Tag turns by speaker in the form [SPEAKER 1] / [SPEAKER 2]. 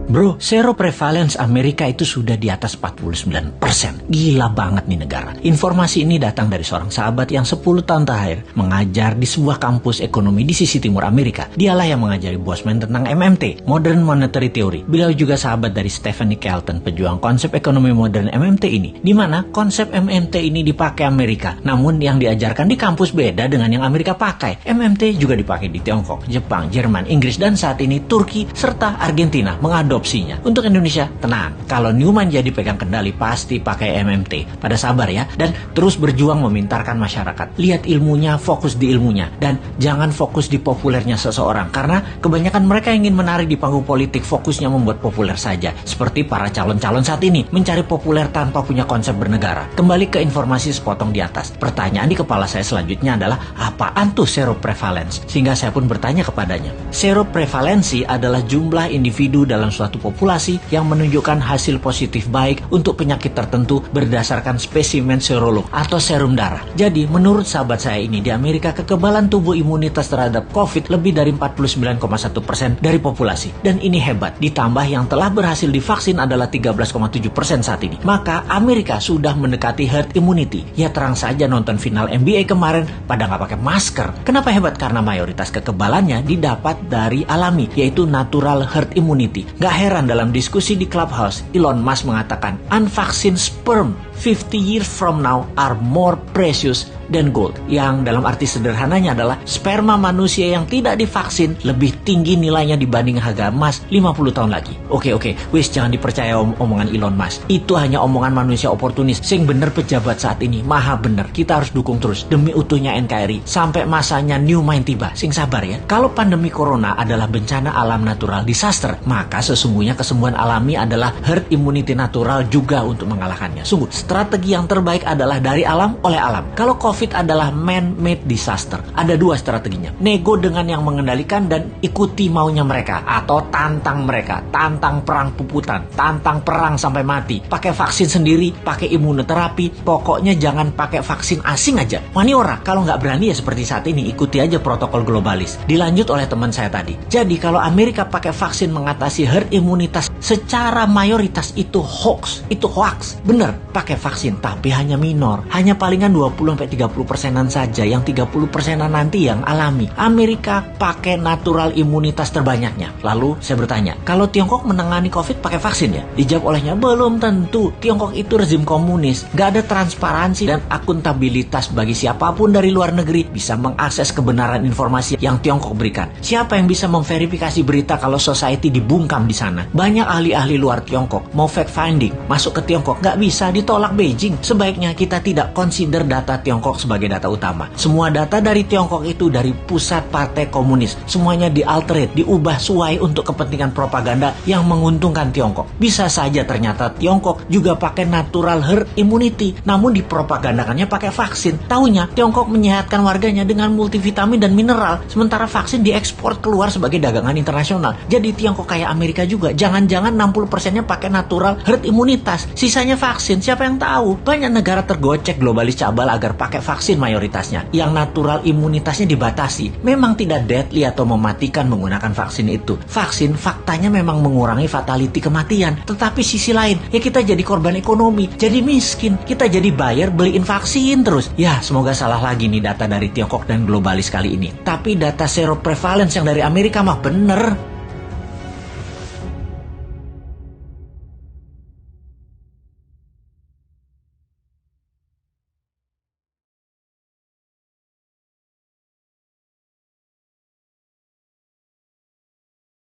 [SPEAKER 1] Bro, seroprevalence Amerika itu sudah di atas 49%. Gila banget nih negara. Informasi ini datang dari seorang sahabat yang 10 tahun terakhir mengajar di sebuah kampus ekonomi di sisi timur Amerika. Dialah yang mengajari Bosman tentang MMT, Modern Monetary Theory. Beliau juga sahabat dari Stephanie Kelton, pejuang konsep ekonomi modern MMT ini, di mana konsep MMT ini dipakai Amerika. Namun yang diajarkan di kampus beda dengan yang Amerika pakai. MMT juga dipakai di Tiongkok, Jepang, Jerman, Inggris, dan saat ini Turki serta Argentina mengadopsinya. Untuk Indonesia, tenang. Kalau Newman jadi pegang kendali, pasti pakai MMT. Pada sabar ya, dan terus berjuang memintarkan masyarakat. Lihat ilmunya, fokus di ilmunya, dan jangan fokus di populernya seseorang. Karena kebanyakan mereka ingin menarik di panggung politik, fokusnya membuat populer saja. Seperti para calon-calon saat ini, mencari populer tanpa punya konsep bernegara. Kembali ke informasi sepotong di atas. Pertanyaan di kepala saya selanjutnya adalah, apaan tuh seroprevalence? Sehingga saya pun bertanya kepadanya. Seroprevalensi adalah jumlah individu dalam suatu populasi yang menunjukkan hasil positif baik untuk penyakit tertentu berdasarkan spesimen serolog atau serum darah. Jadi, menurut sahabat saya ini, di Amerika kekebalan tubuh imunitas terhadap COVID lebih dari 49,1% dari populasi. Dan ini hebat, ditambah yang telah berhasil divaksin adalah 13,7% saat ini. Maka Amerika sudah mendekati herd immunity. Ya terang saja nonton final NBA kemarin pada nggak pakai masker. Kenapa hebat? Karena mayoritas kekebalannya didapat dari alami, yaitu natural herd immunity. Gak heran dalam diskusi di Clubhouse, Elon Musk mengatakan, unvaccinated sperm 50 years from now are more precious than gold. Yang dalam arti sederhananya adalah sperma manusia yang tidak divaksin lebih tinggi nilainya dibanding harga emas 50 tahun lagi. Oke, wis jangan dipercaya omongan Elon Musk. Itu hanya omongan manusia oportunis. Sing bener pejabat saat ini, maha bener. Kita harus dukung terus demi utuhnya NKRI sampai masanya new mind tiba. Sing sabar ya. Kalau pandemi corona adalah bencana alam natural disaster, maka sesungguhnya kesembuhan alami adalah herd immunity natural juga untuk mengalahkannya. Sungguh, strategi yang terbaik adalah dari alam oleh alam. Kalau COVID adalah man-made disaster, ada dua strateginya. Nego dengan yang mengendalikan dan ikuti maunya mereka, atau tantang mereka, tantang perang puputan, tantang perang sampai mati. Pakai vaksin sendiri, pakai imunoterapi, pokoknya jangan pakai vaksin asing aja. Maniora, kalau nggak berani ya seperti saat ini, ikuti aja protokol globalis. Dilanjut oleh teman saya tadi. Jadi kalau Amerika pakai vaksin mengatasi herd imunitas secara mayoritas itu hoax, itu hoax. Bener, pakai vaksin, tapi hanya minor. Hanya palingan 20-30%an saja, yang 30%an nanti yang alami. Amerika pakai natural imunitas terbanyaknya. Lalu saya bertanya, kalau Tiongkok menangani COVID pakai vaksin ya? Dijawab olehnya, belum tentu. Tiongkok itu rezim komunis. Gak ada transparansi dan akuntabilitas bagi siapapun dari luar negeri bisa mengakses kebenaran informasi yang Tiongkok berikan. Siapa yang bisa memverifikasi berita kalau society dibungkam di sana? Banyak ahli-ahli luar Tiongkok mau fact finding, masuk ke Tiongkok, gak bisa, ditolak Beijing. Sebaiknya kita tidak consider data Tiongkok sebagai data utama. Semua data dari Tiongkok itu dari pusat partai komunis. Semuanya dialterate, diubah sesuai untuk kepentingan propaganda yang menguntungkan Tiongkok. Bisa saja ternyata Tiongkok juga pakai natural herd immunity, namun dipropagandakannya pakai vaksin. Taunya Tiongkok menyehatkan warganya dengan multivitamin dan mineral, sementara vaksin diekspor keluar sebagai dagangan internasional. Jadi Tiongkok kayak Amerika juga. Jangan-jangan 60%-nya pakai natural herd imunitas, sisanya vaksin. Siapa yang tahu? Banyak negara tergocek globalis cabal agar pakai vaksin mayoritasnya, yang natural imunitasnya dibatasi. Memang tidak deadly atau mematikan menggunakan vaksin itu. Vaksin faktanya memang mengurangi fatality kematian, tetapi sisi lain, ya kita jadi korban ekonomi, jadi miskin, kita jadi buyer beliin vaksin terus. Ya, semoga salah lagi nih data dari Tiongkok dan globalis kali ini. Tapi data seroprevalence yang dari Amerika mah bener.